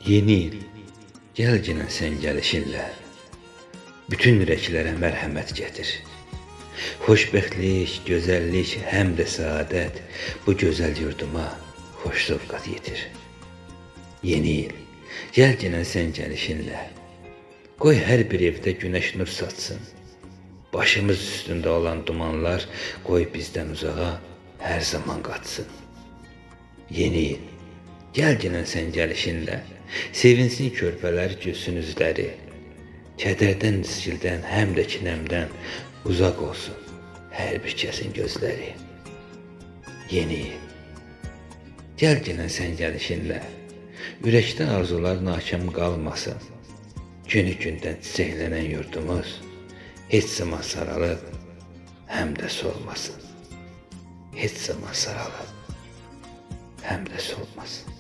Yeni il, gəl ginən sən gəlişinlə, bütün ürəklərə mərhəmət gətir. Xoşbəxtlik, gözəllik, həm də səadət bu gözəl yurduma xoş zövqat yetir. Yeni il, gəl ginən sən gəlişinlə, qoy hər bir evdə günəş nur saçsın. Başımız üstündə olan dumanlar qoy bizdən uzağa hər zaman qaçsın. Yeni il, gəl ginən sən gəlişinlə, sevinsin körpələr, gülsün üzləri. Kədərdən, iskildən, həm də kinəmdən uzaq olsun hər bir kəsin gözləri. Yeni il, gəl ginən sən gəlişinlə, ürəkdə arzular nakam qalmasın. Günü-gündən çiçəklənən yurdumuz heç zaman saralıb, həm də solmasın. Heç zaman saralıb, həm də solmasın.